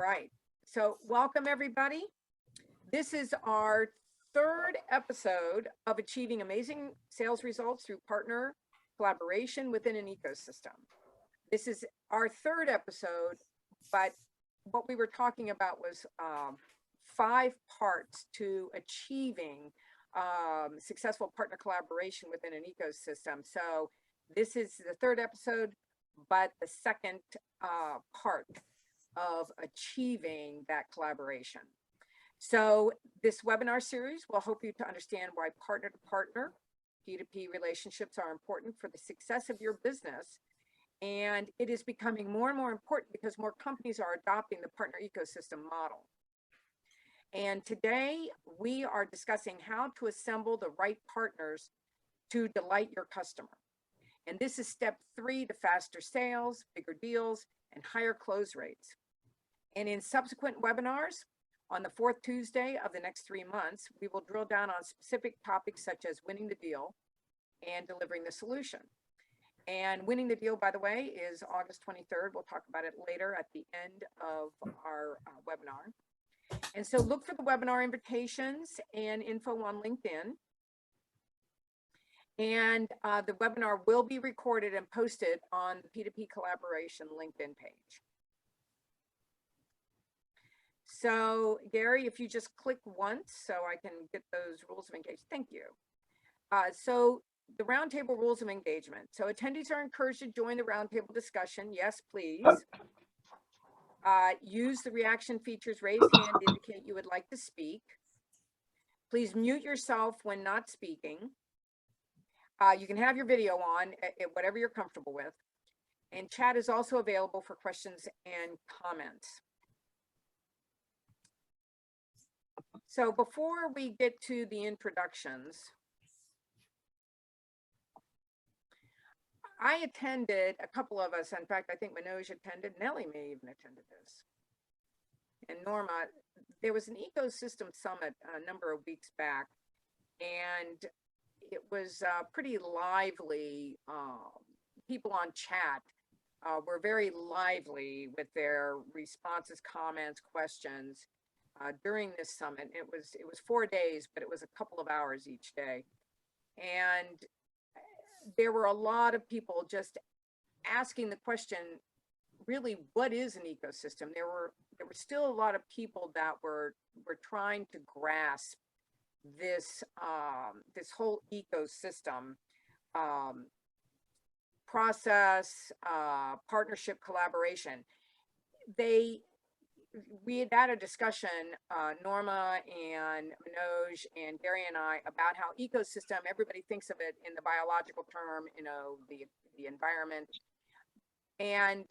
right. So welcome everybody. This is our third episode of achieving amazing sales results through partner collaboration within an ecosystem. This is our third episode, but what we were talking about was 5 parts to achieving successful partner collaboration within an ecosystem. So this is the third episode, but the second part of achieving that collaboration. So this webinar series will help you to understand why partner-to-partner P2P relationships are important for the success of your business. And it is becoming more and more important because more companies are adopting the partner ecosystem model. And today we are discussing how to assemble the right partners to delight your customer. And this is step 3 to faster sales, bigger deals, and higher close rates. And in subsequent webinars, on the 4th Tuesday of the next 3 months, we will drill down on specific topics such as winning the deal and delivering the solution. And winning the deal, by the way, is August 23rd. We'll talk about it later at the end of our webinar. And so look for the webinar invitations and info on LinkedIn. And the webinar will be recorded and posted on the P2P Collaboration LinkedIn page. So Gary, if you just click once so I can get those rules of engagement. Thank you. So the roundtable rules of engagement. So attendees are encouraged to join the roundtable discussion. Yes, please. Use the reaction features, raise hand to indicate you would like to speak. Please mute yourself when not speaking. You can have your video on, whatever you're comfortable with. And chat is also available for questions and comments. So before we get to the introductions, I attended, a couple of us, in fact, I think Manoj attended, Nellie may even attended this. And Norma, there was an ecosystem summit a number of weeks back, and it was pretty lively. People on chat were very lively with their responses, comments, questions. During this summit. It was 4 days, but it was a couple of hours each day. And there were a lot of people just asking the question, really, what is an ecosystem? There were still a lot of people that were trying to grasp this this whole ecosystem process, partnership, collaboration. We had a discussion, Norma and Manoj and Gary and I, about how ecosystem, everybody thinks of it in the biological term, you know, the environment. And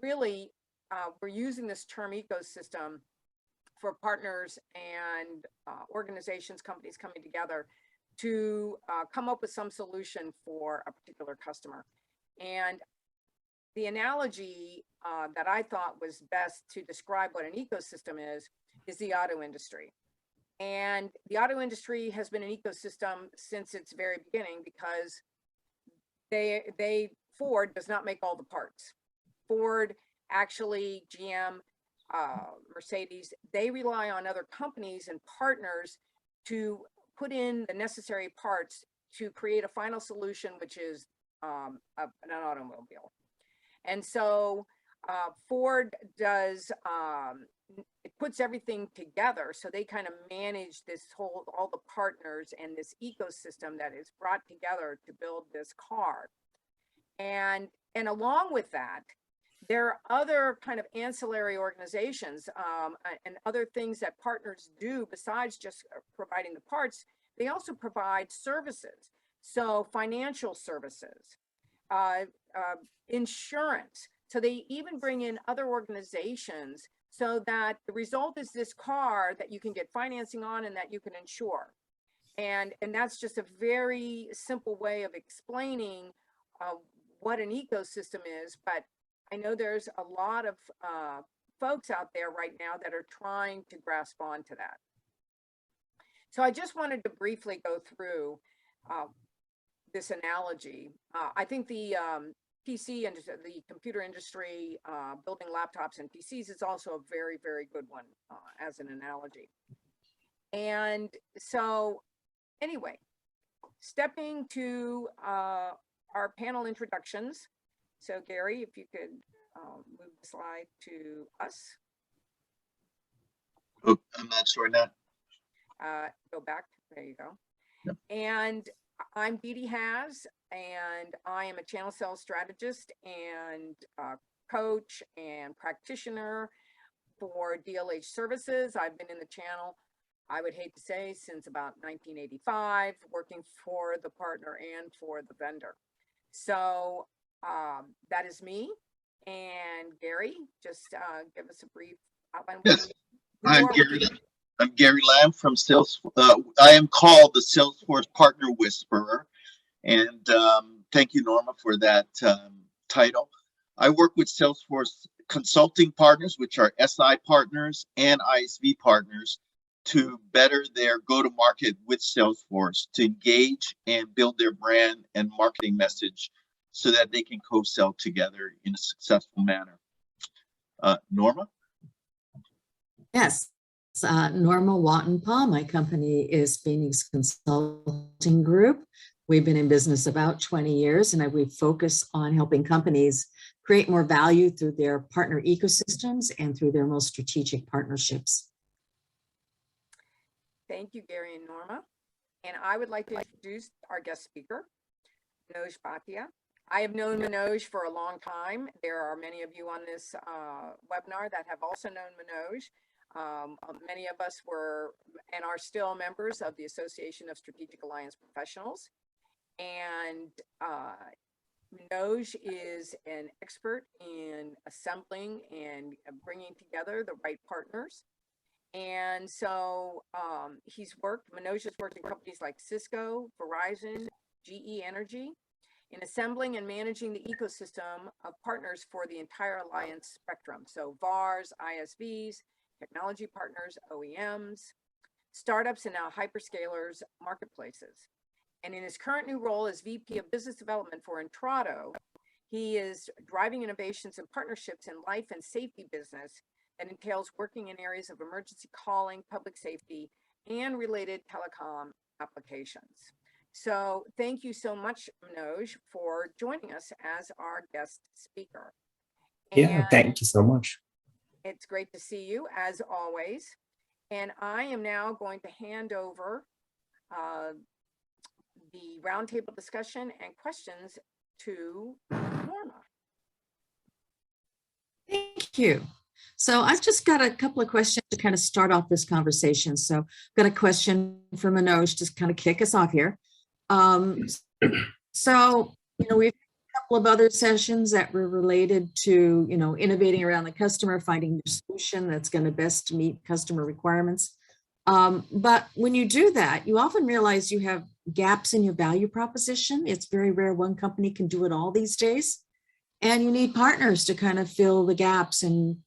really, we're using this term ecosystem for partners and organizations, companies coming together to come up with some solution for a particular customer. And the analogy that I thought was best to describe what an ecosystem is the auto industry. And the auto industry has been an ecosystem since its very beginning because Ford does not make all the parts. Ford, actually, GM, Mercedes, they rely on other companies and partners to put in the necessary parts to create a final solution, which is an automobile. And so Ford does, it puts everything together. So they kind of manage this all the partners and this ecosystem that is brought together to build this car. And along with that, there are other kind of ancillary organizations and other things that partners do besides just providing the parts. They also provide services. So financial services, insurance. So they even bring in other organizations so that the result is this car that you can get financing on and that you can insure. And that's just a very simple way of explaining what an ecosystem is. But I know there's a lot of folks out there right now that are trying to grasp onto that. So I just wanted to briefly go through this analogy. I think the PC and the computer industry, building laptops and PCs is also a very, very good one as an analogy. And so anyway, stepping to our panel introductions. So Gary, if you could move the slide to us. Oh, I'm not sure now. Go back, there you go. Yep. And I'm Dee Dee Has, and I am a channel sales strategist and coach and practitioner for DLH services. I've been in the channel, I would hate to say, since about 1985, working for the partner and for the vendor. So that is me. And Gary, just give us a brief outline. Yes, I'm Gary Lamb from Salesforce. I am called the Salesforce Partner Whisperer. And thank you, Norma, for that title. I work with Salesforce consulting partners, which are SI partners and ISV partners, to better their go-to-market with Salesforce, to engage and build their brand and marketing message so that they can co-sell together in a successful manner. Norma? Yes, Norma Wattenpaugh. My company is Phoenix Consulting Group. We've been in business about 20 years, and we focus on helping companies create more value through their partner ecosystems and through their most strategic partnerships. Thank you, Gary and Norma. And I would like to introduce our guest speaker, Manoj Bhatia. I have known Manoj for a long time. There are many of you on this webinar that have also known Manoj. Many of us were and are still members of the Association of Strategic Alliance Professionals. And Manoj is an expert in assembling and bringing together the right partners. And so Manoj has worked in companies like Cisco, Verizon, GE Energy, in assembling and managing the ecosystem of partners for the entire alliance spectrum. So VARs, ISVs, technology partners, OEMs, startups, and now hyperscalers, marketplaces. And in his current new role as VP of Business Development for Intrado, he is driving innovations and partnerships in life and safety business that entails working in areas of emergency calling, public safety, and related telecom applications. So thank you so much, Manoj, for joining us as our guest speaker. Yeah, thank you so much. It's great to see you, as always. And I am now going to hand over the roundtable discussion and questions to Norma. Thank you. So I've just got a couple of questions to kind of start off this conversation. So I've got a question for Manoj to kind of kick us off here. So, we've had a couple of other sessions that were related to, innovating around the customer, finding the solution that's going to best meet customer requirements. But when you do that, you often realize you have gaps in your value proposition. It's very rare one company can do it all these days. And you need partners to kind of fill the gaps and,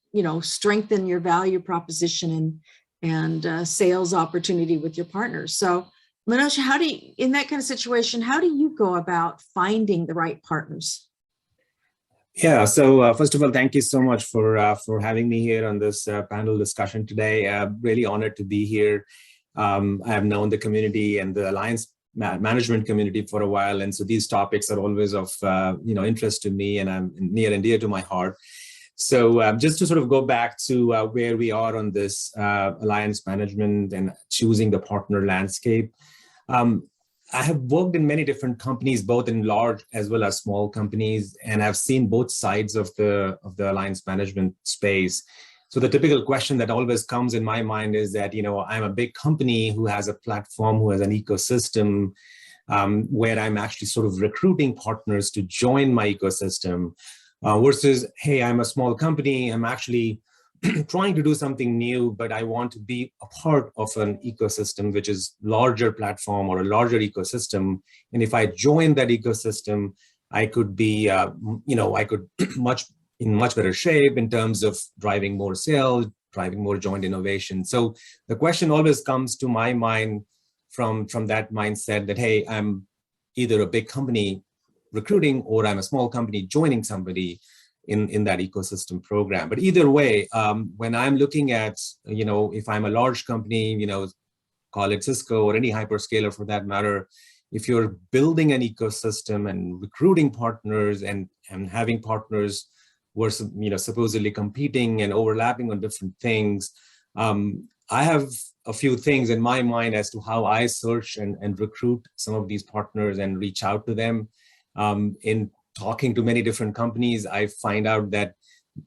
strengthen your value proposition and sales opportunity with your partners. So Manoj, in that kind of situation, how do you go about finding the right partners? Yeah, so first of all, thank you so much for having me here on this panel discussion today. Really honored to be here. I have known the community and the Alliance management community for a while, and so these topics are always of interest to me, and I'm near and dear to my heart. So just to sort of go back to where we are on this Alliance management and choosing the partner landscape. I have worked in many different companies, both in large as well as small companies, and I've seen both sides of the alliance management space. So the typical question that always comes in my mind is that, I'm a big company who has a platform, who has an ecosystem, where I'm actually sort of recruiting partners to join my ecosystem, versus, hey, I'm a small company, I'm actually trying to do something new, but I want to be a part of an ecosystem, which is larger platform or a larger ecosystem. And if I join that ecosystem, I could be, in much better shape in terms of driving more sales, driving more joint innovation. So the question always comes to my mind from that mindset that, hey, I'm either a big company recruiting, or I'm a small company joining somebody in that ecosystem program. But either way, when I'm looking at, if I'm a large company, call it Cisco or any hyperscaler for that matter, if you're building an ecosystem and recruiting partners and having partners who are, supposedly competing and overlapping on different things, I have a few things in my mind as to how I search and recruit some of these partners and reach out to them. In talking to many different companies, I find out that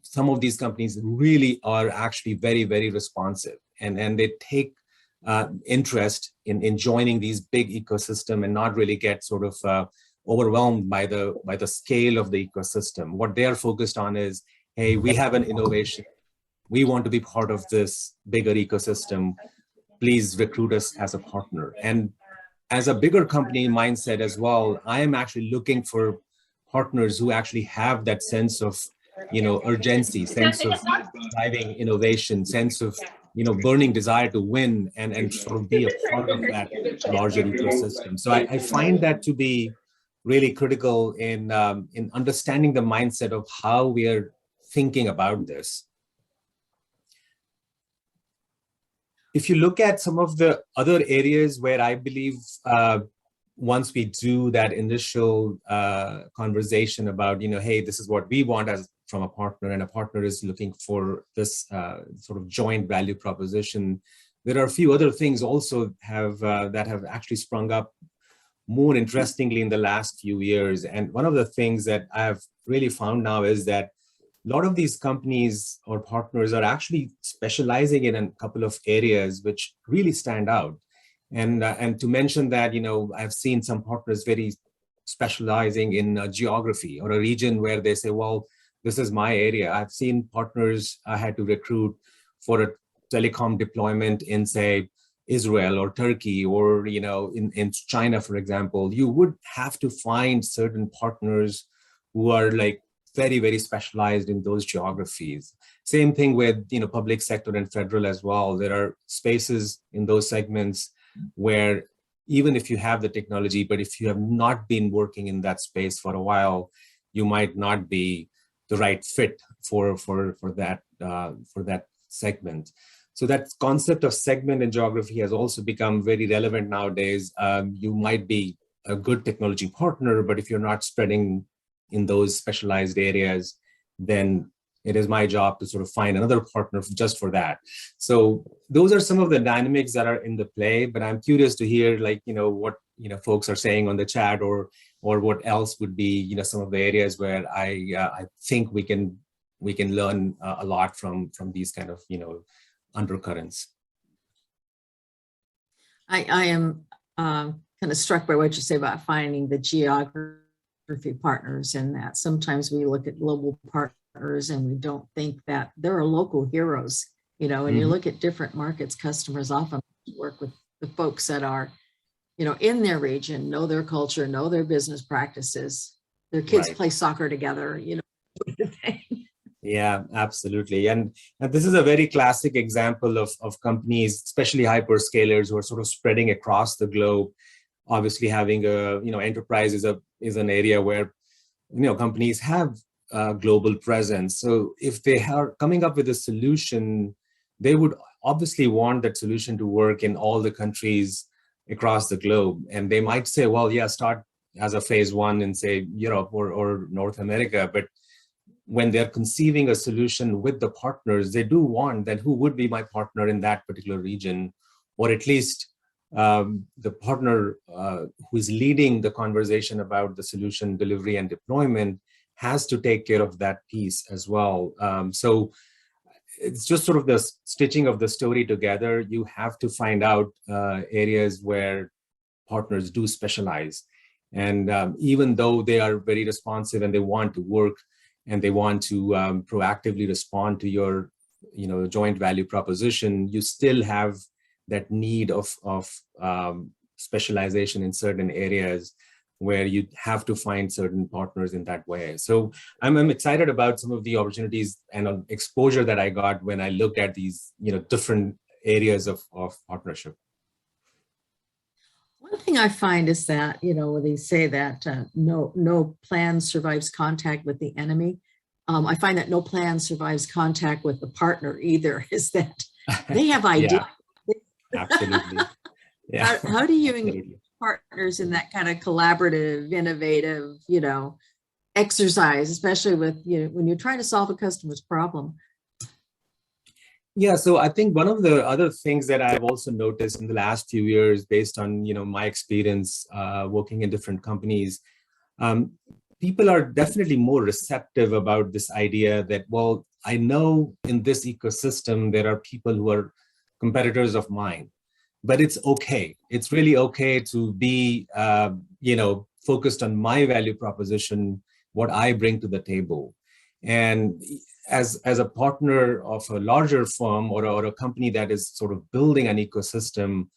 some of these companies really are actually very, very responsive, and they take interest in joining these big ecosystem and not really get sort of overwhelmed by the scale of the ecosystem. What they are focused on is, hey, we have an innovation. We want to be part of this bigger ecosystem. Please recruit us as a partner. And as a bigger company mindset as well, I am actually looking for partners who actually have that sense of, urgency, sense of driving innovation, sense of, burning desire to win and sort of be a part of that larger ecosystem. So I find that to be really critical in understanding the mindset of how we are thinking about this. If you look at some of the other areas where I believe once we do that initial conversation about, hey, this is what we want from a partner, and a partner is looking for this sort of joint value proposition, there are a few other things also that have actually sprung up more interestingly in the last few years. And one of the things that I've really found now is that a lot of these companies or partners are actually specializing in a couple of areas which really stand out. And to mention that, I've seen some partners very specializing in geography or a region where they say, well, this is my area. I've seen partners I had to recruit for a telecom deployment in, say, Israel or Turkey or, in China, for example. You would have to find certain partners who are like very, very specialized in those geographies. Same thing with, public sector and federal as well. There are spaces in those segments where even if you have the technology, but if you have not been working in that space for a while, you might not be the right fit for that segment. So that concept of segment and geography has also become very relevant nowadays. You might be a good technology partner, but if you're not spreading in those specialized areas, then it is my job to sort of find another partner just for that. So those are some of the dynamics that are in the play, but I'm curious to hear what folks are saying on the chat, or what else would be some of the areas where I think we can learn a lot from these kind of undercurrents. I am kind of struck by what you say about finding the geography partners, and that sometimes we look at global partners and we don't think that there are local heroes, and you look at different markets. Customers often work with the folks that are, in their region, know their culture, know their business practices. Their kids play soccer together, Yeah, absolutely. And this is a very classic example of companies, especially hyperscalers, who are sort of spreading across the globe. Obviously, having enterprise is an area where companies have a global presence. So if they are coming up with a solution, they would obviously want that solution to work in all the countries across the globe. And they might say, well, yeah, start as a phase one in, say, Europe or North America. But when they're conceiving a solution with the partners, they do want that who would be my partner in that particular region, or at least the partner who is leading the conversation about the solution delivery and deployment has to take care of that piece as well. So it's just sort of the stitching of the story together. You have to find out areas where partners do specialize. And even though they are very responsive and they want to work and they want to proactively respond to your joint value proposition, you still have that need of specialization in certain areas where you have to find certain partners in that way. So I'm excited about some of the opportunities and exposure that I got when I looked at these different areas of partnership. One thing I find is that, when they say that no plan survives contact with the enemy, I find that no plan survives contact with the partner either, is that they have ideas. Yeah, absolutely. Yeah, How do you engage absolutely. partners in that kind of collaborative, innovative, exercise, especially with, when you're trying to solve a customer's problem? Yeah, so I think one of the other things that I've also noticed in the last few years, based on my experience working in different companies, um, people are definitely more receptive about this idea that, well, I know in this ecosystem there are people who are competitors of mine, but it's okay. It's really okay to be, focused on my value proposition, what I bring to the table. And as a partner of a larger firm or a company that is sort of building an ecosystem,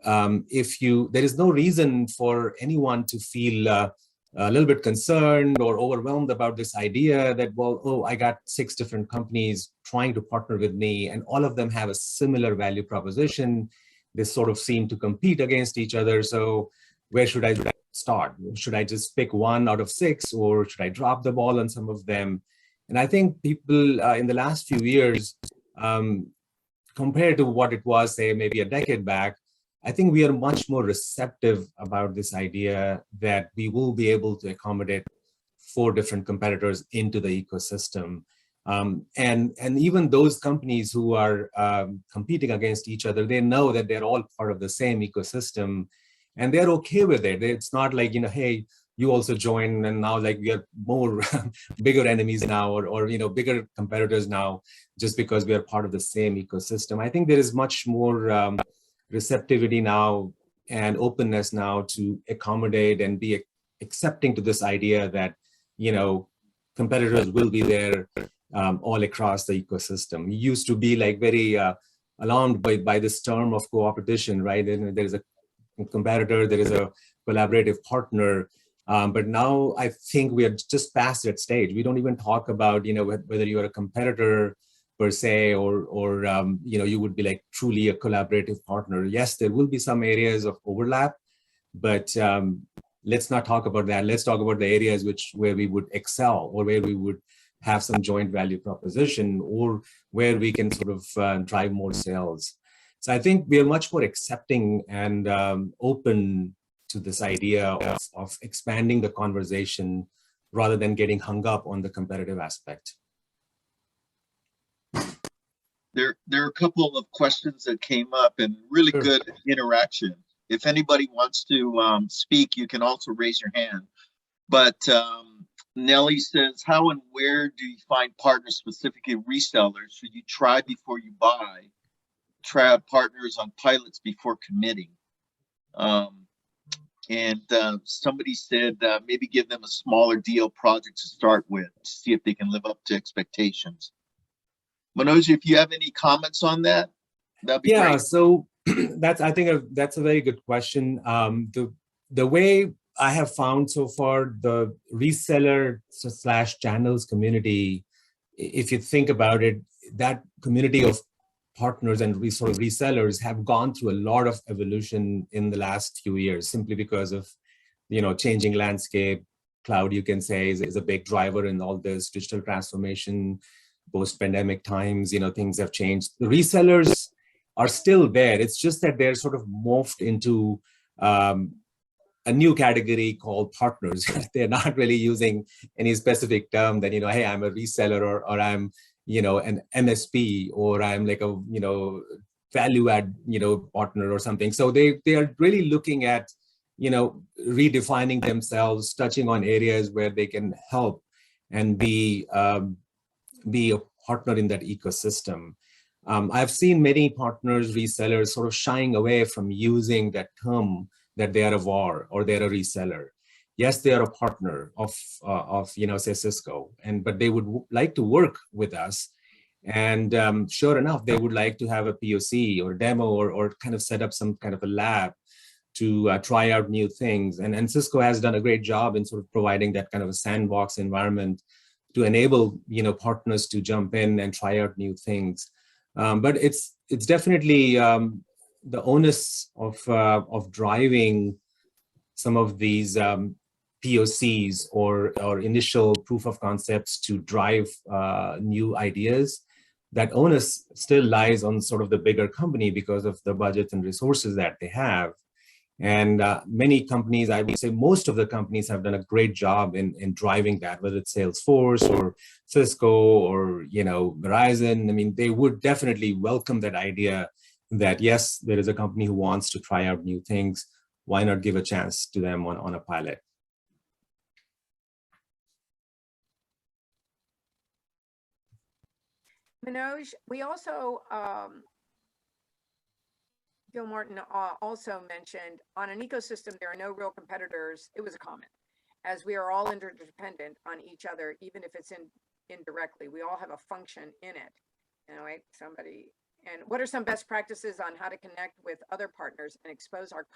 there is no reason for anyone to feel a little bit concerned or overwhelmed about this idea that, well, oh, I got 6 different companies trying to partner with me, and all of them have a similar value proposition. They sort of seem to compete against each other. So where should I start? Should I just pick 1 out of 6, or should I drop the ball on some of them? And I think people in the last few years, compared to what it was, say, maybe a decade back, I think we are much more receptive about this idea that we will be able to accommodate 4 different competitors into the ecosystem. And even those companies who are competing against each other, they know that they're all part of the same ecosystem, and they're okay with it. It's not like, hey, you also join, and now like we are more bigger enemies now, or bigger competitors now, just because we are part of the same ecosystem. I think there is much more receptivity now and openness now to accommodate and be accepting to this idea that competitors will be there all across the ecosystem. You used to be like very alarmed by this term of co-opetition, right? And there is a competitor, there is a collaborative partner. But now I think we are just past that stage. We don't even talk about, whether you're a competitor per se, or you would be like truly a collaborative partner. Yes, there will be some areas of overlap, but let's not talk about that. Let's talk about the areas where we would excel, or where we would have some joint value proposition, or where we can sort of drive more sales. So I think we are much more accepting and open to this idea of expanding the conversation rather than getting hung up on the competitive aspect. There are a couple of questions that came up, and really Sure. good interaction. If anybody wants to speak, you can also raise your hand. But Nellie says, how and where do you find partners, specifically resellers? Should you try before you buy? Try out partners on pilots before committing. And somebody said maybe give them a smaller deal project to start with to see if they can live up to expectations. Manoj, if you have any comments on that, that'd be great. So I think that's a very good question. The way I have found so far, the reseller / channels community, if you think about it, that community of partners and resellers have gone through a lot of evolution in the last few years, simply because of changing landscape. Cloud, you can say, is a big driver in all this digital transformation. Post-pandemic times, things have changed. The resellers are still there. It's just that they're sort of morphed into a new category called partners. They're not really using any specific term that, hey, I'm a reseller, or I'm, an MSP, or I'm like a, value add, partner or something. So they are really looking at, redefining themselves, touching on areas where they can help and be a partner in that ecosystem. I've seen many partners, resellers, sort of shying away from using that term that they are a VAR or they're a reseller. Yes, they are a partner of say Cisco, but they would like to work with us. And sure enough, they would like to have a POC or demo or kind of set up some kind of a lab to try out new things. And Cisco has done a great job in sort of providing that kind of a sandbox environment to enable partners to jump in and try out new things. But it's definitely the onus of driving some of these POCs or initial proof of concepts to drive new ideas, that onus still lies on sort of the bigger company because of the budgets and resources that they have. And many companies, I would say most of the companies, have done a great job in driving that, whether it's Salesforce or Cisco or Verizon. I mean, they would definitely welcome that idea that yes, there is a company who wants to try out new things. Why not give a chance to them on a pilot? Manoj, we also, Bill Martin also mentioned, on an ecosystem, there are no real competitors. It was a comment, as we are all interdependent on each other, even if it's indirectly. We all have a function in it. Right? And what are some best practices on how to connect with other partners and expose our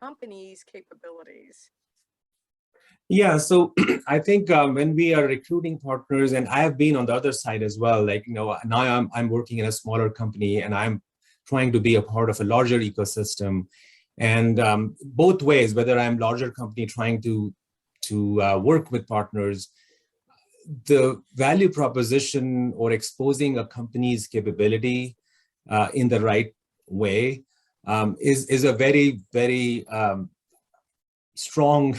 company's capabilities? Yeah, so I think when we are recruiting partners, and I have been on the other side as well, like, now I'm working in a smaller company and I'm trying to be a part of a larger ecosystem. And both ways, whether I'm larger company trying to work with partners, the value proposition or exposing a company's capability in the right way is a very, very strong,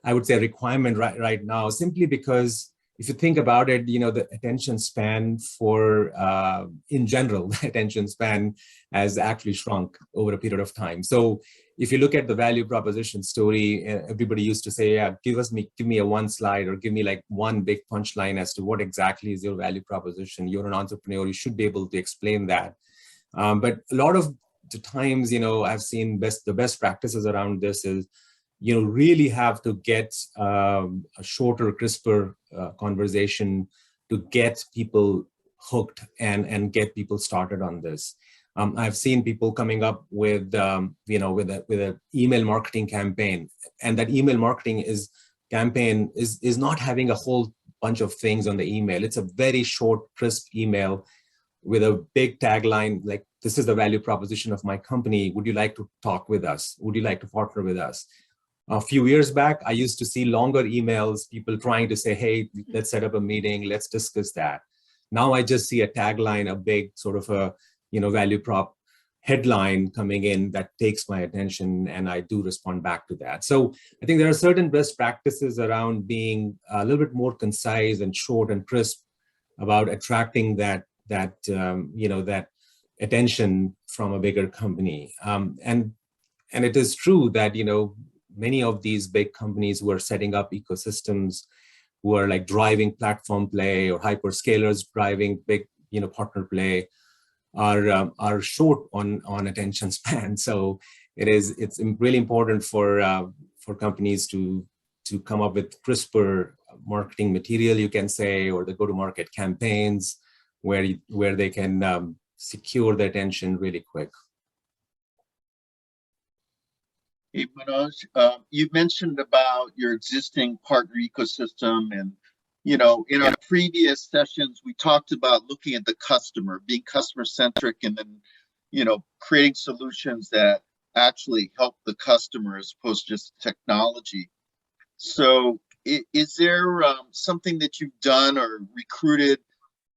I would say, requirement right now, simply because if you think about it, the attention span for, in general, the attention span has actually shrunk over a period of time. So if you look at the value proposition story, everybody used to say, yeah, give me a one slide, or give me like one big punchline as to what exactly is your value proposition. You're an entrepreneur, you should be able to explain that. But a lot of the times, I've seen the best practices around this is, really have to get a shorter, crisper conversation to get people hooked and get people started on this. I've seen people coming up with, with an email marketing campaign, and that email marketing campaign is not having a whole bunch of things on the email. It's a very short, crisp email with a big tagline like, "This is the value proposition of my company. Would you like to talk with us? Would you like to partner with us?" A few years back, I used to see longer emails, people trying to say, "Hey, let's set up a meeting, let's discuss that." Now I just see a tagline, a big sort of a value prop headline coming in that takes my attention, and I do respond back to that. So I think there are certain best practices around being a little bit more concise and short and crisp about attracting that attention from a bigger company. And it is true that, many of these big companies who are setting up ecosystems, who are like driving platform play, or hyperscalers driving big, partner play, are short on attention span. So it's really important for companies to come up with crisper marketing material, you can say, or the go-to-market campaigns where they can secure the attention really quick. Hey, Manoj, you mentioned about your existing partner ecosystem, and in our previous sessions, we talked about looking at the customer, being customer centric, and then creating solutions that actually help the customer as opposed to just technology. So is there something that you've done or recruited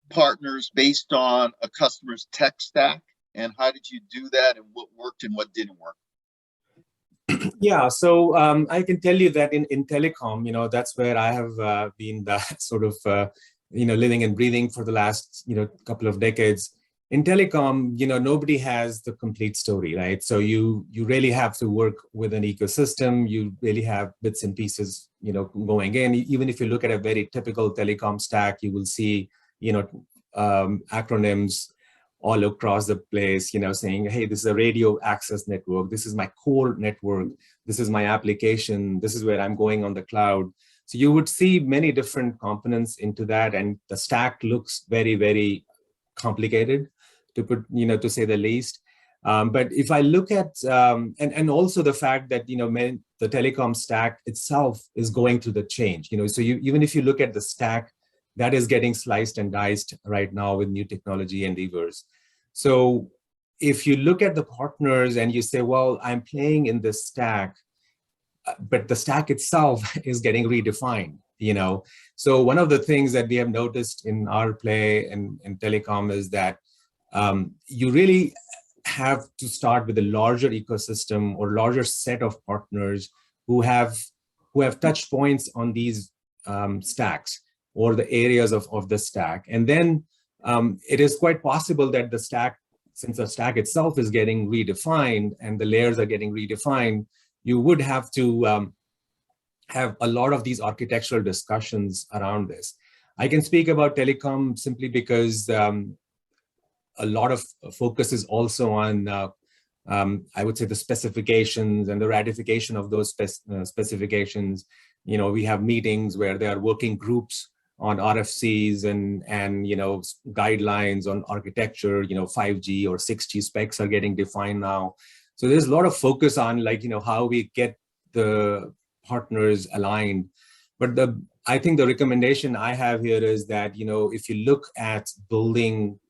partners based on a customer's tech stack, and how did you do that, and what worked and what didn't work? Yeah, so I can tell you that in telecom, that's where I have been the sort of, living and breathing for the last, couple of decades. In telecom, nobody has the complete story, right? So you really have to work with an ecosystem. You really have bits and pieces, going in. Even if you look at a very typical telecom stack, you will see, acronyms all across the place, saying, hey, this is a radio access network. This is my core network. This is my application. This is where I'm going on the cloud. So you would see many different components into that. And the stack looks very, very complicated, to say the least. But if I look at, and also the fact that, the telecom stack itself is going through the change, so even if you look at the stack, that is getting sliced and diced right now with new technology and levers. So if you look at the partners and you say, well, I'm playing in this stack, but the stack itself is getting redefined, So one of the things that we have noticed in our play in telecom is that you really have to start with a larger ecosystem or larger set of partners who have touch points on these stacks or the areas of the stack. And then it is quite possible that the stack, since the stack itself is getting redefined and the layers are getting redefined, you would have to have a lot of these architectural discussions around this. I can speak about telecom simply because a lot of focus is also on, I would say, the specifications and the ratification of those specifications. We have meetings where there are working groups on RFCs and guidelines on architecture. 5G or 6G specs are getting defined now. So there's a lot of focus on how we get the partners aligned. But I think the recommendation I have here is that if you look at building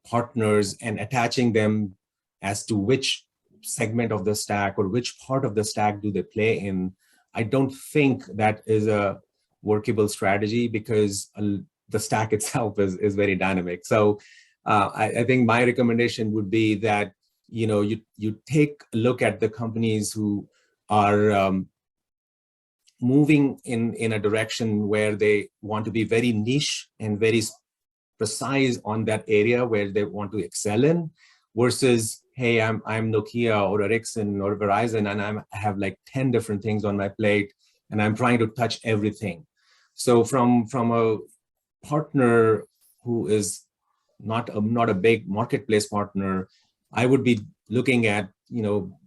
partners and attaching them as to which segment of the stack or which part of the stack do they play in, I don't think that is a workable strategy because the stack itself is very dynamic. So I think my recommendation would be that you take a look at the companies who are moving in a direction where they want to be very niche and very precise on that area where they want to excel in, versus, hey, I'm Nokia or Ericsson or Verizon, and I have like 10 different things on my plate, and I'm trying to touch everything. So from a partner who is not a big marketplace partner, I would be looking at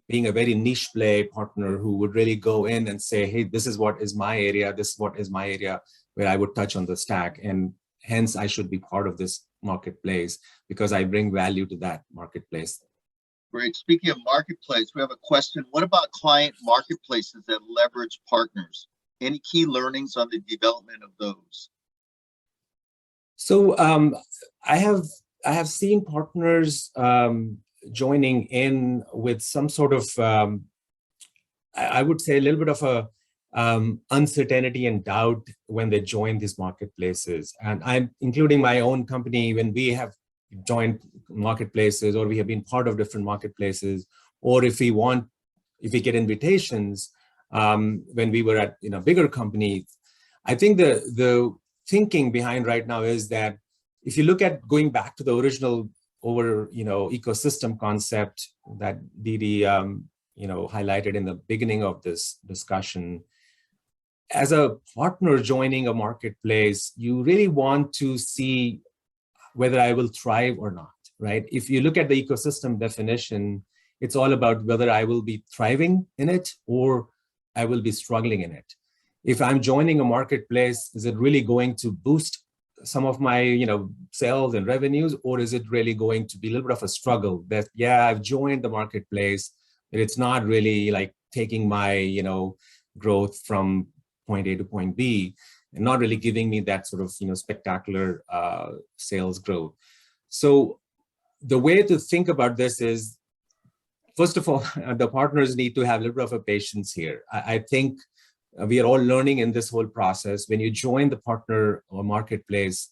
being a very niche play partner who would really go in and say, hey, this is what is my area, this is what is my area where I would touch on the stack, and hence I should be part of this marketplace because I bring value to that marketplace. Great. Speaking of marketplace, we have a question. What about client marketplaces that leverage partners? Any key learnings on the development of those? So I have seen partners joining in with some sort of, I would say, a little bit of a uncertainty and doubt when they join these marketplaces. And I'm including my own company when we have joined marketplaces, or we have been part of different marketplaces, or if we get invitations when we were at bigger companies. I think the thinking behind right now is that if you look at going back to the original ecosystem concept that Didi highlighted in the beginning of this discussion, as a partner joining a marketplace, you really want to see whether I will thrive or not, right? If you look at the ecosystem definition, it's all about whether I will be thriving in it or I will be struggling in it. If I'm joining a marketplace, is it really going to boost some of my sales and revenues, or is it really going to be a little bit of a struggle that, yeah, I've joined the marketplace, but it's not really like taking my growth from point A to point B, and not really giving me that sort of spectacular sales growth. So the way to think about this is, first of all, the partners need to have a little bit of a patience here. I think we are all learning in this whole process. When you join the partner or marketplace,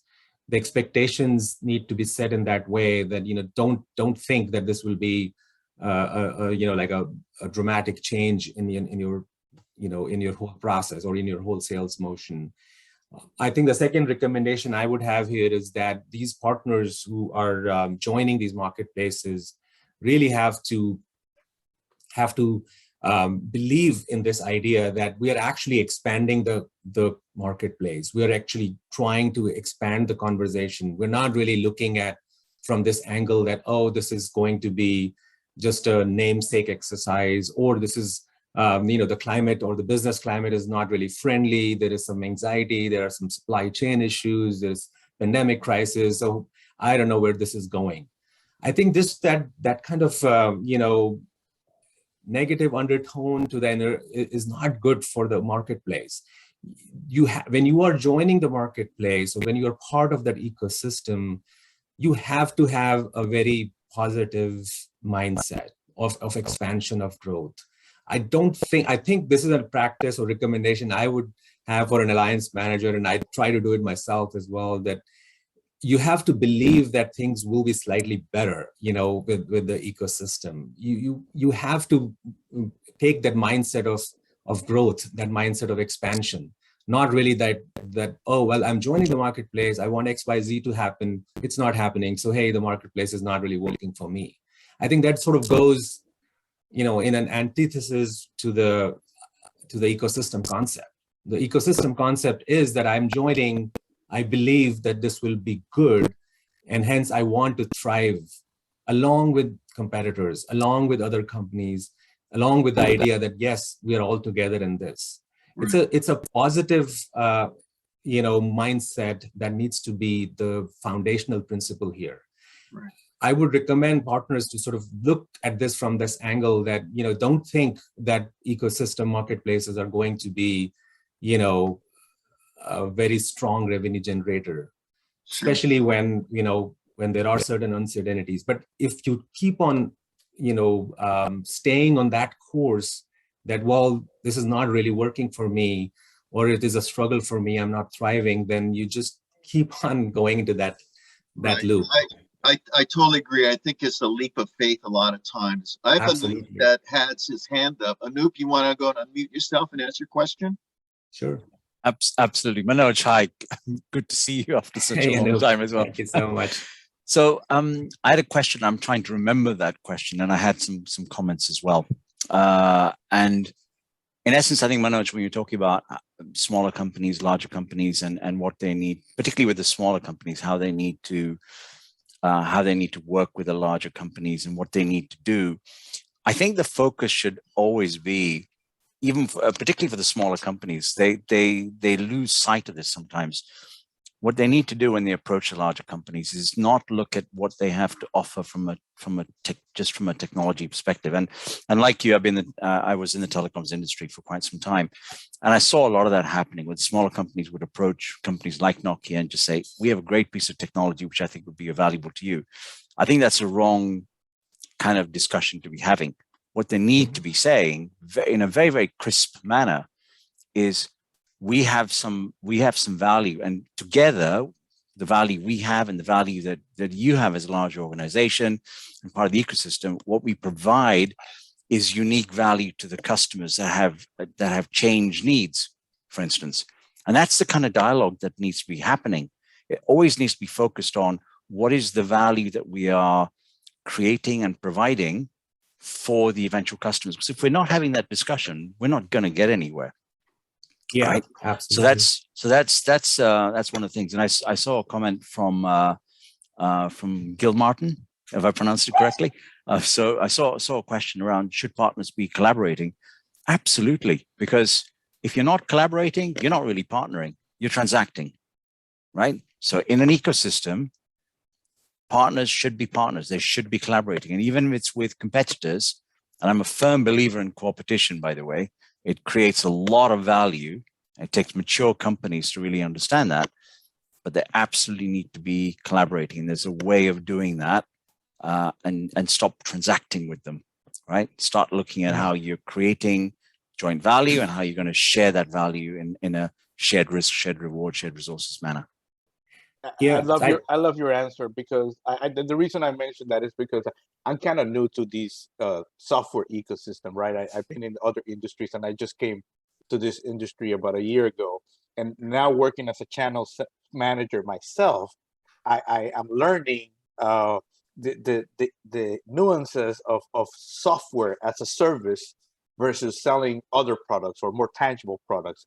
the expectations need to be set in that way that don't think that this will be like a dramatic change in your whole process or in your whole sales motion. I think the second recommendation I would have here is that these partners who are joining these marketplaces really have to believe in this idea that we are actually expanding the marketplace. We are actually trying to expand the conversation. We're not really looking at from this angle that, oh, this is going to be just a namesake exercise, or this is, the climate or the business climate is not really friendly. There is some anxiety. There are some supply chain issues. There's pandemic crisis. So I don't know where this is going. I think that kind of, negative undertone to the inner is not good for the marketplace. When you are joining the marketplace or when you are part of that ecosystem, you have to have a very positive mindset of expansion, of growth. I think this is a practice or recommendation I would have for an alliance manager, and I try to do it myself as well, that you have to believe that things will be slightly better, with the ecosystem. You have to take that mindset of growth, that mindset of expansion, not really that, oh, well, I'm joining the marketplace, I want XYZ to happen, it's not happening, so hey, the marketplace is not really working for me. I think that sort of goes, in an antithesis to the ecosystem concept. The ecosystem concept is that I'm joining, I believe that this will be good, and hence I want to thrive along with competitors, along with other companies, along with the idea that yes, we are all together in this. Right. It's a positive mindset that needs to be the foundational principle here. Right. I would recommend partners to sort of look at this from this angle that, don't think that ecosystem marketplaces are going to be, a very strong revenue generator, especially when there are certain uncertainties. But if you keep on, staying on that course that, well, this is not really working for me, or it is a struggle for me, I'm not thriving, then you just keep on going into that loop. I totally agree. I think it's a leap of faith a lot of times. I have Anoop that has his hand up. Anoop, you want to go and unmute yourself and ask your question? Sure. Absolutely. Manoj, hi. Good to see you after such a long time as well. Thank you so much. So I had a question. I'm trying to remember that question, and I had some comments as well. And in essence, I think, Manoj, when you're talking about smaller companies, larger companies, and what they need, particularly with the smaller companies, how they need to work with the larger companies and what they need to do, I think the focus should always be, even particularly for the smaller companies, they lose sight of this sometimes. What they need to do when they approach the larger companies is not look at what they have to offer from a technology perspective. And like you, I was in the telecoms industry for quite some time, and I saw a lot of that happening, with smaller companies would approach companies like Nokia and just say, we have a great piece of technology which I think would be valuable to you. I think that's a wrong kind of discussion to be having. What they need to be saying in a very, very crisp manner is, we have some value, and together the value we have and the value that you have as a large organization and part of the ecosystem, what we provide is unique value to the customers that have changed needs, for instance. And that's the kind of dialogue that needs to be happening. It always needs to be focused on what is the value that we are creating and providing for the eventual customers. Because if we're not having that discussion, we're not going to get anywhere. Yeah, right? Absolutely. So that's one of the things. And I saw a comment from Gil Martin, if I pronounced it correctly. So I saw a question around, should partners be collaborating? Absolutely, because if you're not collaborating, you're not really partnering. You're transacting, right? So in an ecosystem, partners should be partners. They should be collaborating, and even if it's with competitors. And I'm a firm believer in competition, by the way. It creates a lot of value. It takes mature companies to really understand that, but they absolutely need to be collaborating. And there's a way of doing that, and stop transacting with them, right? Start looking at how you're creating joint value and how you're going to share that value in a shared risk, shared reward, shared resources manner. Yeah, I love your answer, because the reason I mentioned that is because I'm kind of new to this software ecosystem, right? I've been in other industries, and I just came to this industry about a year ago, and now working as a channel manager myself, I am learning the nuances of software as a service versus selling other products or more tangible products.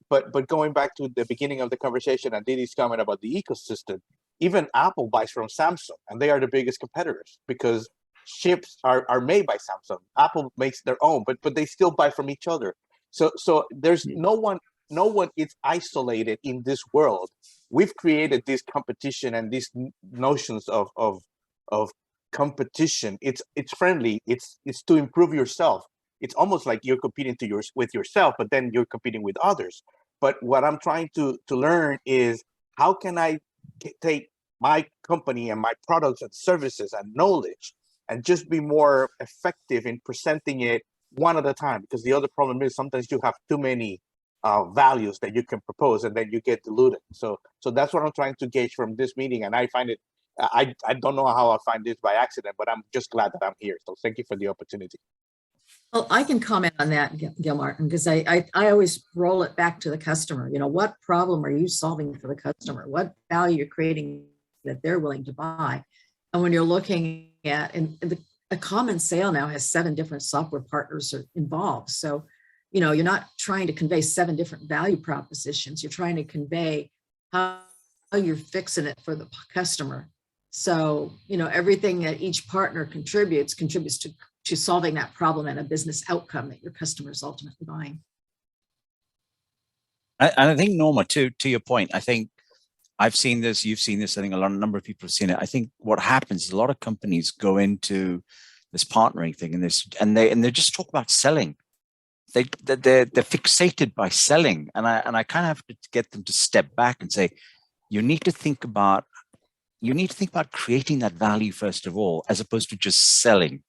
But going back to the beginning of the conversation and Didi's comment about the ecosystem, even Apple buys from Samsung, and they are the biggest competitors because chips are made by Samsung. Apple makes their own, but they still buy from each other. So there's no one is isolated in this world. We've created this competition and these notions of competition. It's friendly. It's to improve yourself. It's almost like you're competing with yourself, but then you're competing with others. But what I'm trying to learn is, how can I take my company and my products and services and knowledge, and just be more effective in presenting it one at a time. Because the other problem is sometimes you have too many values that you can propose, and then you get diluted. So that's what I'm trying to gauge from this meeting, and I find it. I don't know how I find this by accident, but I'm just glad that I'm here. So thank you for the opportunity. Well, I can comment on that, Gil Martin, because I always roll it back to the customer. You know, what problem are you solving for the customer? What value you're creating that they're willing to buy? And when you're looking at, a common sale now has 7 different software partners are involved. So, you know, you're not trying to convey 7 different value propositions. You're trying to convey how you're fixing it for the customer. So, you know, everything that each partner contributes to solving that problem and a business outcome that your customer is ultimately buying. And I think, Norma, to your point, I think I've seen this, you've seen this, I think a number of people have seen it. I think what happens is a lot of companies go into this partnering thing and they just talk about selling. They're fixated by selling. And I kind of have to get them to step back and say, you need to think about creating that value first of all, as opposed to just selling,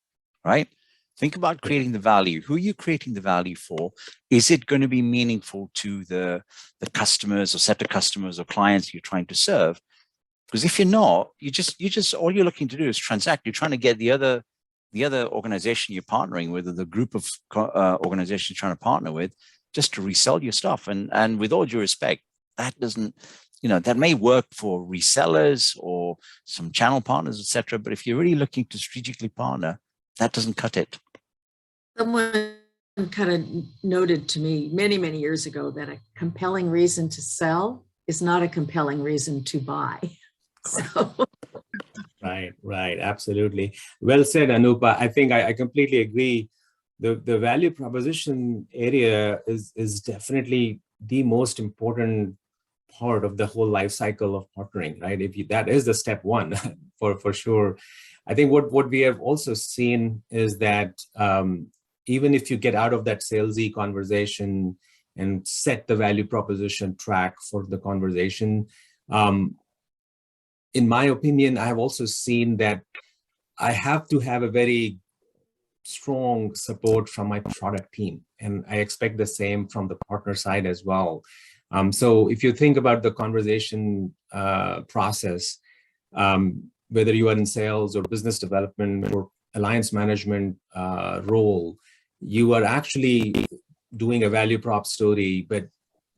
right? Think about creating the value. Who are you creating the value for? Is it going to be meaningful to the customers or set of customers or clients you're trying to serve? Because if you're not, you just all you're looking to do is transact. You're trying to get the other organization you're partnering with, or the group of organizations you're trying to partner with, just to resell your stuff. And with all due respect, that doesn't, you know, that may work for resellers or some channel partners, etc. But if you're really looking to strategically partner, that doesn't cut it. Someone kind of noted to me many, many years ago that a compelling reason to sell is not a compelling reason to buy. So. Right. Absolutely. Well said, Anupa. I think I completely agree. The value proposition area is definitely the most important part of the whole life cycle of partnering, right? That is the step one for sure. I think what we have also seen is that even if you get out of that salesy conversation and set the value proposition track for the conversation, in my opinion, I have also seen that I have to have a very strong support from my product team, and I expect the same from the partner side as well. So if you think about the conversation process, whether you are in sales or business development or alliance management role, you are actually doing a value prop story, but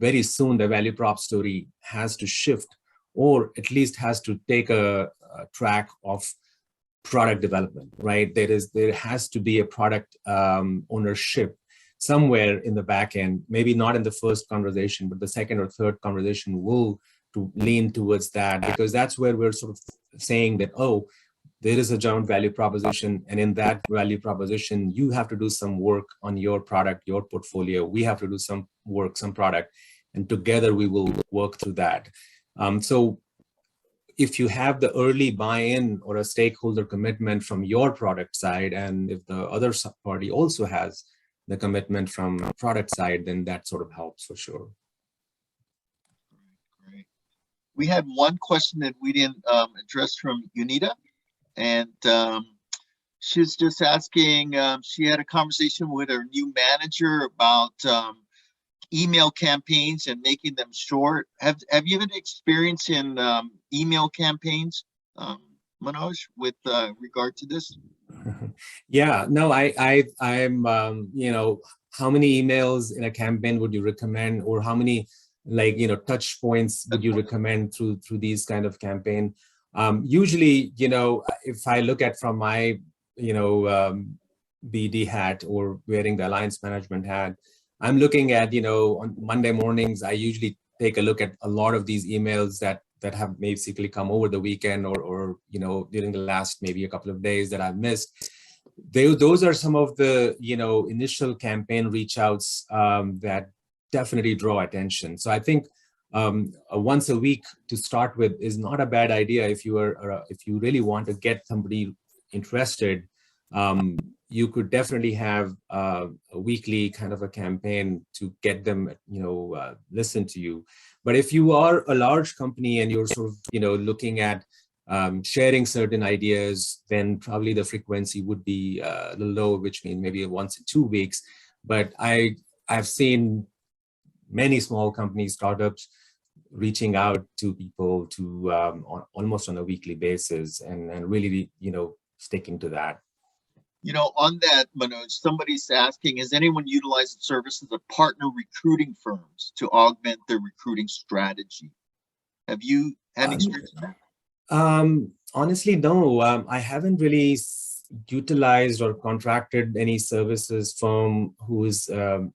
very soon the value prop story has to shift, or at least has to take a track of product development, right? There has to be a product ownership somewhere in the back end, maybe not in the first conversation, but the second or third conversation will to lean towards that, because that's where we're sort of saying that, oh, there is a joint value proposition, and in that value proposition, you have to do some work on your product, your portfolio. We have to do some work, some product, and together we will work through that. So if you have the early buy-in or a stakeholder commitment from your product side, and if the other party also has the commitment from product side, then that sort of helps for sure. Great. We had one question that we didn't address from Unita, and she was just asking, she had a conversation with her new manager about email campaigns and making them short. Have you had experience in email campaigns, Manoj, with regard to this? Yeah, no, I'm you know, how many emails in a campaign would you recommend, or how many touch points would you recommend through these kind of campaign? Usually, you know, if I look at from my BD hat or wearing the alliance management hat, I'm looking at, you know, on Monday mornings, I usually take a look at a lot of these emails that have basically come over the weekend or you know, during the last maybe a couple of days that I've missed. Those are some of the, you know, initial campaign reach outs that definitely draw attention. So I think once a week to start with is not a bad idea if you really want to get somebody interested. You could definitely have a weekly kind of a campaign to get them, you know, listen to you. But if you are a large company and you're sort of, you know, looking at sharing certain ideas, then probably the frequency would be a little low, which means maybe once in 2 weeks. But I've seen many small companies, startups, reaching out to people to almost on a weekly basis, and really, sticking to that. On that, Manoj, somebody's asking, has anyone utilized the services of partner recruiting firms to augment their recruiting strategy? Have you had experience with that? Honestly, no. I haven't really utilized or contracted any services firm who is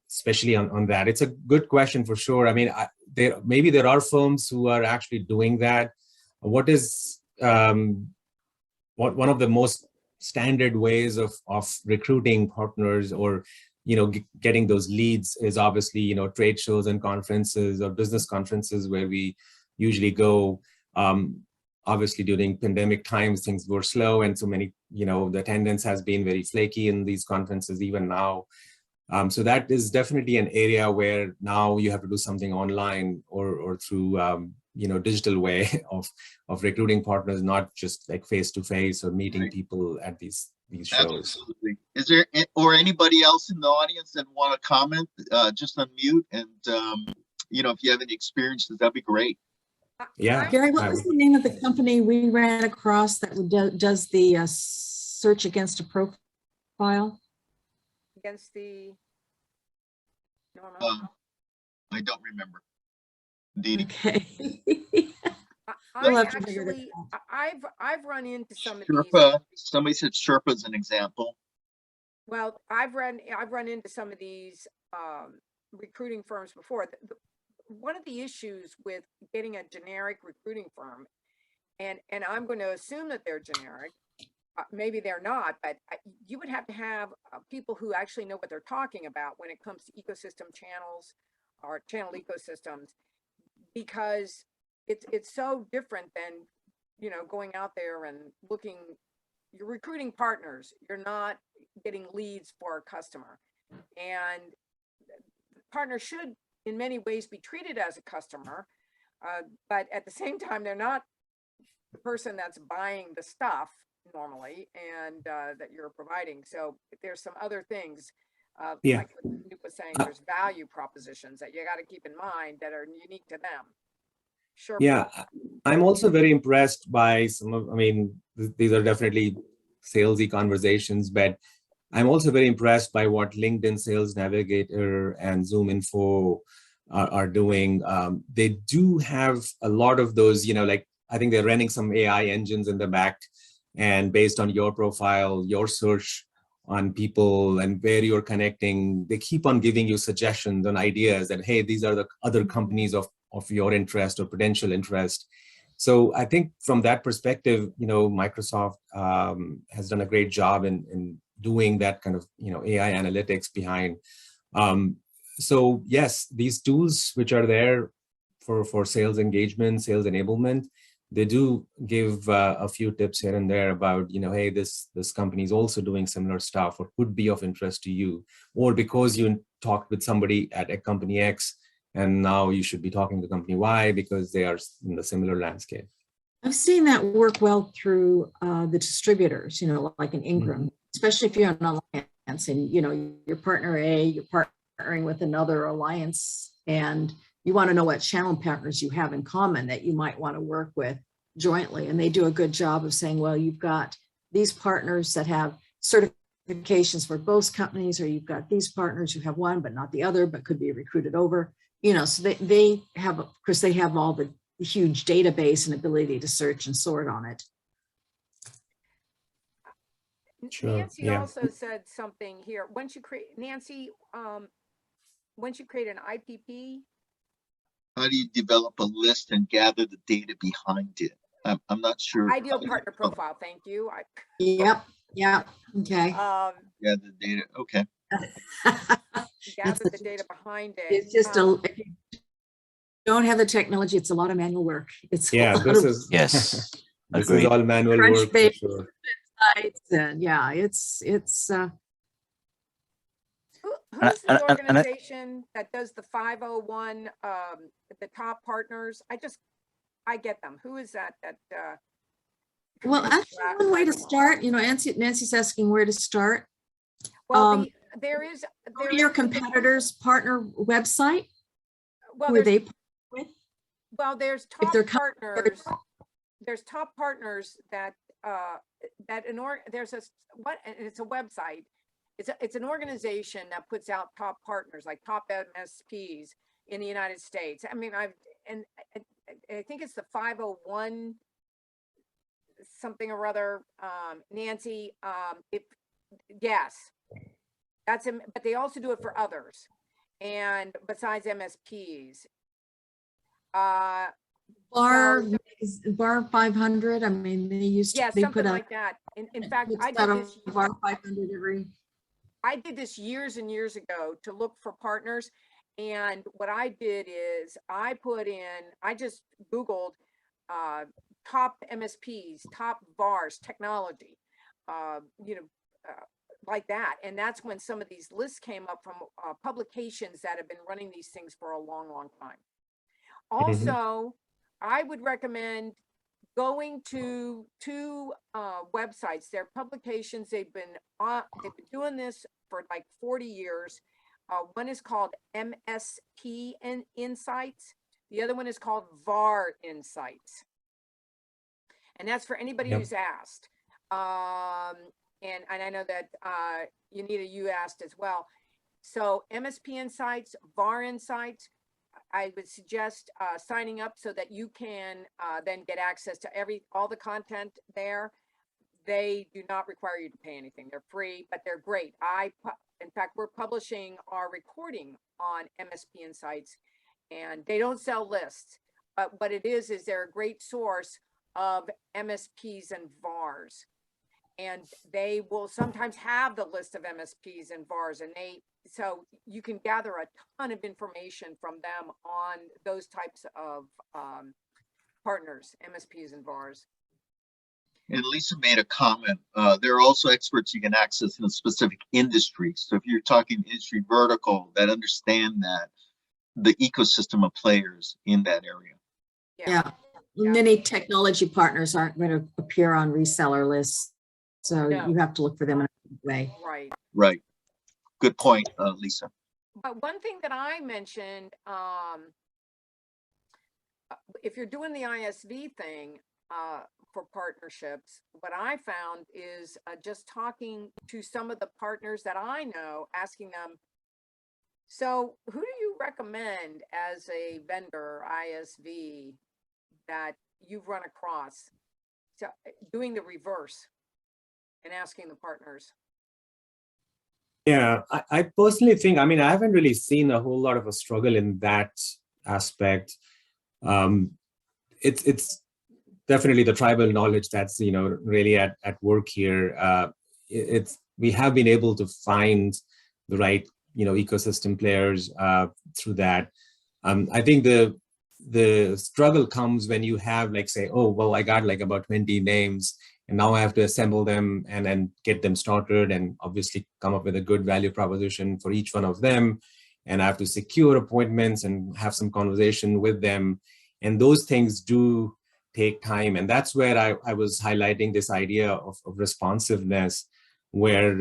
especially on that. It's a good question for sure. I mean, maybe there are firms who are actually doing that. What is one of the most standard ways of recruiting partners or getting those leads is obviously trade shows and conferences or business conferences where we usually go. Obviously during pandemic times things were slow, and so many the attendance has been very flaky in these conferences even now. So that is definitely an area where now you have to do something online or through digital way of recruiting partners, not just like face to face or meeting people at these shows. Absolutely. Is there anybody else in the audience that want to comment? Just unmute, and if you have any experiences, that'd be great. Yeah. Gary, what was the name of the company we ran across that does the search against a profile? Against the Norma. I don't remember. Didi. Okay. I have to figure that actually, I've run into some of Sherpa. these. Somebody said Sherpa is an example. Well, I've run into some of these recruiting firms before. One of the issues with getting a generic recruiting firm, and I'm going to assume that they're generic, maybe they're not, but you would have to have people who actually know what they're talking about when it comes to ecosystem channels or channel ecosystems, because it's so different than going out there and looking. You're recruiting partners, you're not getting leads for a customer, and partners should in many ways be treated as a customer, but at the same time they're not the person that's buying the stuff normally and that you're providing. So there's some other things, like what Nick was saying, there's value propositions that you got to keep in mind that are unique to them. Sure. Yeah, I'm also very impressed by these are definitely salesy conversations, but I'm also very impressed by what LinkedIn Sales Navigator and Zoom Info are doing. They do have a lot of those, I think they're running some AI engines in the back, and based on your profile, your search on people and where you're connecting, they keep on giving you suggestions and ideas that, hey, these are the other companies of your interest or potential interest. So I think from that perspective, Microsoft has done a great job in doing that kind of, AI analytics behind. So yes, these tools which are there for sales engagement, sales enablement, they do give a few tips here and there about, hey, this company is also doing similar stuff or could be of interest to you, or because you talked with somebody at a company X, and now you should be talking to company Y because they are in the similar landscape. I've seen that work well through the distributors, like an Ingram, especially if you're an alliance and, your partner A, you're partnering with another alliance, and you want to know what channel partners you have in common that you might want to work with jointly. And they do a good job of saying, well, you've got these partners that have certifications for both companies, or you've got these partners who have one but not the other, but could be recruited over. So they have, of course, they have all the huge database and ability to search and sort on it. Sure. Nancy also said something here. Once you create, Nancy, once you create an IPP, how do you develop a list and gather the data behind it? I'm not sure. Ideal partner profile. Thank you. Yep. Okay. Yeah, the data. Okay. Gather the data behind it. It's just if you don't have the technology, it's a lot of manual work. It's this is yes. This is all manual work for sure. And it's Who's the organization that does the 501, the top partners? I get them. Who is that? Well, and actually, one way to track start, Nancy's asking where to start. Well, there is, Go to your competitor's partner website, well, who are there's, they with? there's If top they're coming together- partners. There's top partners that, there's and it's a website. It's an organization that puts out top partners, like top MSPs in the United States. I mean, I think it's the 501 something or other, Nancy, yes, that's him, but they also do it for others. And besides MSPs, Bar, so- Bar 500, I mean, they used to, yeah, they something put like that. In fact, puts I out did a this. Bar 500 every, I did this years and years ago to look for partners. And what I did is I just Googled top MSPs, top VARs, technology, like that. And that's when some of these lists came up from publications that have been running these things for a long, long time. Also, I would recommend going to two websites. They're publications. They've been doing this for like 40 years. One is called MSP Insights. The other one is called VAR Insights. And that's for anybody who's asked. And I know that Yanita, you asked as well. So MSP Insights, VAR Insights, I would suggest signing up so that you can then get access to all the content there. They do not require you to pay anything. They're free, but they're great. In fact, we're publishing our recording on MSP Insights, and they don't sell lists, but what it is they're a great source of MSPs and VARs. And they will sometimes have the list of MSPs and VARs, and so you can gather a ton of information from them on those types of partners, MSPs and VARs. And Lisa made a comment. There are also experts you can access in a specific industry. So if you're talking industry vertical that understand that the ecosystem of players in that area. yeah. Many technology partners aren't going to appear on reseller lists. So you have to look for them in a way. Right. Right. Good point, Lisa. But one thing that I mentioned, if you're doing the ISV thing for partnerships, what I found is just talking to some of the partners that I know, asking them, so who do you recommend as a vendor, ISV, that you've run across? So doing the reverse and asking the partners. Yeah, I personally think, I mean, I haven't really seen a whole lot of a struggle in that aspect. It's definitely the tribal knowledge that's, really at work here. We have been able to find the right, ecosystem players through that. I think the struggle comes when you have like, say, oh, well, I got like about 20 names, and now I have to assemble them and then get them started and obviously come up with a good value proposition for each one of them. And I have to secure appointments and have some conversation with them. And those things do take time. And that's where I was highlighting this idea of responsiveness, where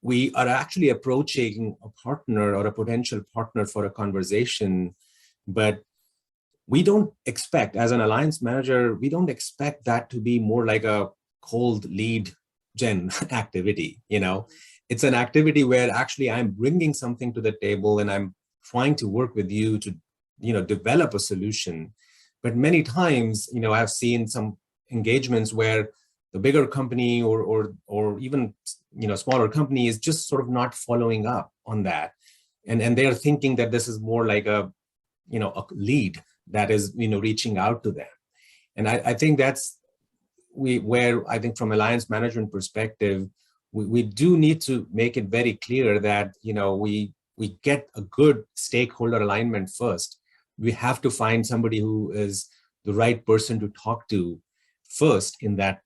we are actually approaching a partner or a potential partner for a conversation, but we don't expect, as an alliance manager, we don't expect that to be more like a cold lead gen activity. It's an activity where actually I'm bringing something to the table and I'm trying to work with you to, develop a solution. But many times, I've seen some engagements where the bigger company or even, smaller company is just sort of not following up on that. And they're thinking that this is more like a lead that is, reaching out to them. And I think that's where I think from alliance management perspective, we do need to make it very clear that, we get a good stakeholder alignment first. We have to find somebody who is the right person to talk to first in that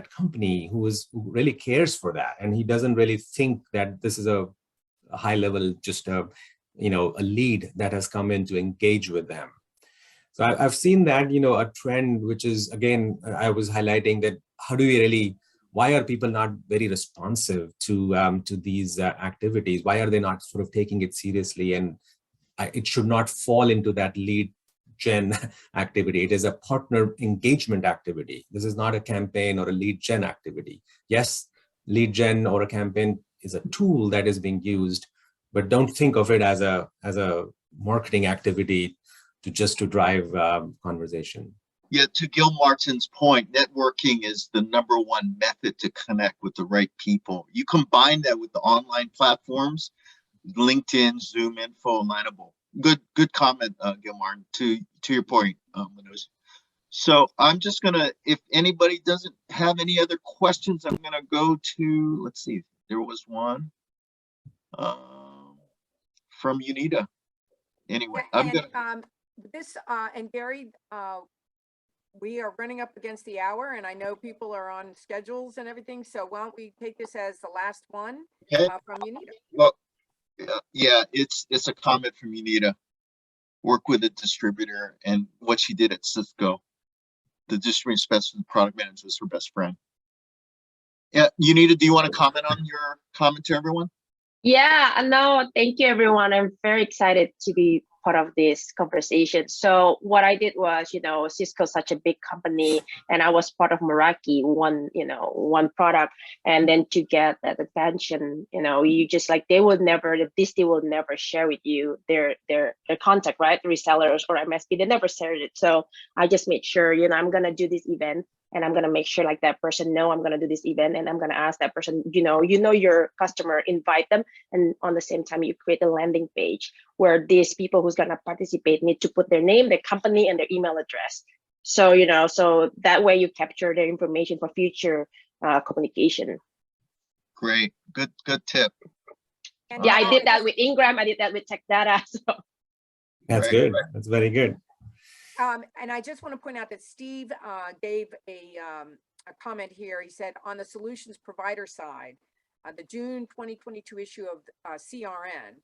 company, who really cares for that. And he doesn't really think that this is a high level, just a lead that has come in to engage with them. So I've seen that, a trend, which is, again, I was highlighting that how do we really, why are people not very responsive to these activities? Why are they not sort of taking it seriously? And it should not fall into that lead gen activity. It is a partner engagement activity. This is not a campaign or a lead gen activity. Yes, lead gen or a campaign is a tool that is being used, but don't think of it as a marketing activity to drive conversation. Yeah, to Gil Martin's point, networking is the #1 method to connect with the right people. You combine that with the online platforms, LinkedIn, Zoom Info, Lineable. Good comment, Gil Martin, to your point, Manoj. So I'm just gonna, if anybody doesn't have any other questions, I'm gonna go to, let's see, there was one from Unita. Anyway, I'm gonna. And Gary, we are running up against the hour, and I know people are on schedules and everything. So why don't we take this as the last one from Unita? Well, yeah, it's a comment from Unita. Work with a distributor, and what she did at Cisco. The distributor specialist product manager was her best friend. Yeah, Unita, do you want to comment on your comment to everyone? Yeah, no, thank you, everyone. I'm very excited to be part of this conversation. So what I did was, Cisco's such a big company, and I was part of Meraki, one product, and then to get that attention, you just like they will never share with you their contact, right? Resellers or MSP, they never shared it. So I just made sure, I'm gonna do this event. And I'm gonna make sure like that person know I'm gonna do this event, and I'm gonna ask that person, your customer, invite them, and on the same time you create a landing page where these people who's gonna participate need to put their name, their company, and their email address. So so that way you capture their information for future communication. Great, good tip. Yeah, I did that with Ingram. I did that with Tech Data. So that's good. That's very good. And I just want to point out that Steve gave a comment here. He said, on the solutions provider side, the June 2022 issue of CRN,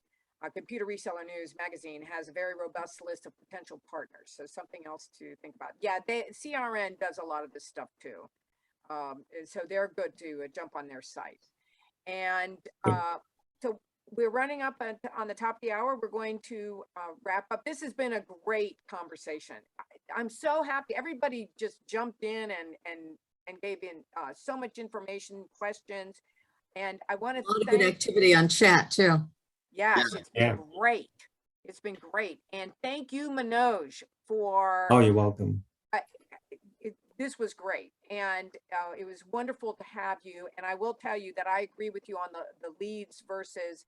Computer Reseller News magazine, has a very robust list of potential partners. So something else to think about. Yeah, CRN does a lot of this stuff too. So they're good to jump on their site. And so we're running up on the top of the hour. We're going to wrap up. This has been a great conversation. I'm so happy. Everybody just jumped in and gave in so much information, questions. And I want to thank a lot of good activity on chat too. Yes, it's been great. It's been great. And thank you, Manoj, for. Oh, you're welcome. This was great, and it was wonderful to have you. And I will tell you that I agree with you on the leads versus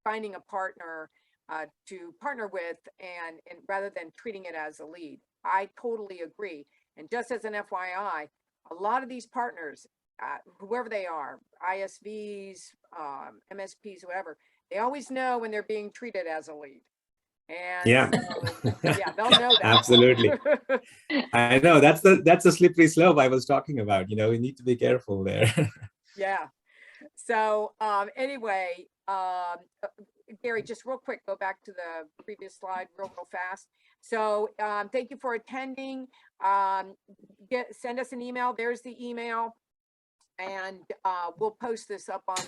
finding a partner to partner with, and rather than treating it as a lead. I totally agree. And just as an FYI, a lot of these partners, whoever they are, ISVs, MSPs, whoever, they always know when they're being treated as a lead. And yeah, yeah, they'll know that. Absolutely. I know that's the slippery slope I was talking about. We need to be careful there. Yeah. So anyway, Gary, just real quick, go back to the previous slide real fast. So thank you for attending. Send us an email. There's the email. And we'll post this up on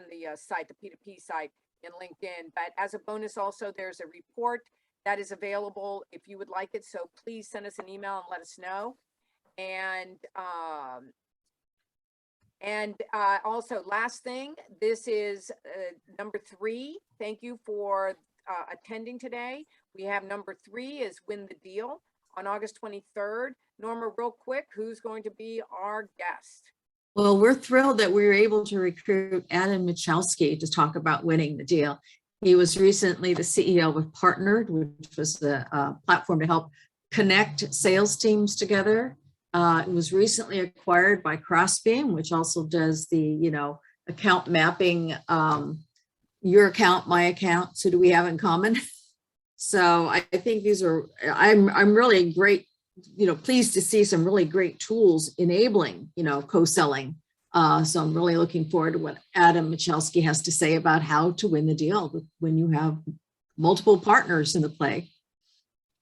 the site, the P2P site in LinkedIn. But as a bonus, also, there's a report that is available if you would like it. So please send us an email and let us know. And also, last thing, this is number 3. Thank you for attending today. We have number 3 is Win the Deal on August 23rd. Norma, real quick, who's going to be our guest? Well, we're thrilled that we were able to recruit Adam Michalski to talk about winning the deal. He was recently the CEO of Partnered, which was the platform to help connect sales teams together. It was recently acquired by Crossbeam, which also does the, account mapping, your account, my account. So do we have in common? So I think these are, I'm really pleased to see some really great tools enabling, co-selling. So I'm really looking forward to what Adam Michalski has to say about how to win the deal when you have multiple partners in the play.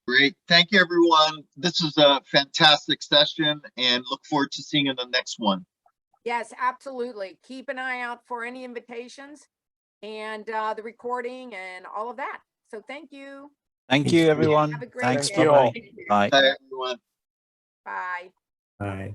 Great. Thank you, everyone. This is a fantastic session and look forward to seeing you in the next one. Yes, absolutely. Keep an eye out for any invitations and the recording and all of that. So thank you. Thank you, everyone. Have a great Thanks. day. Thank you all. Bye-bye. Bye. Bye, everyone. Bye. Bye.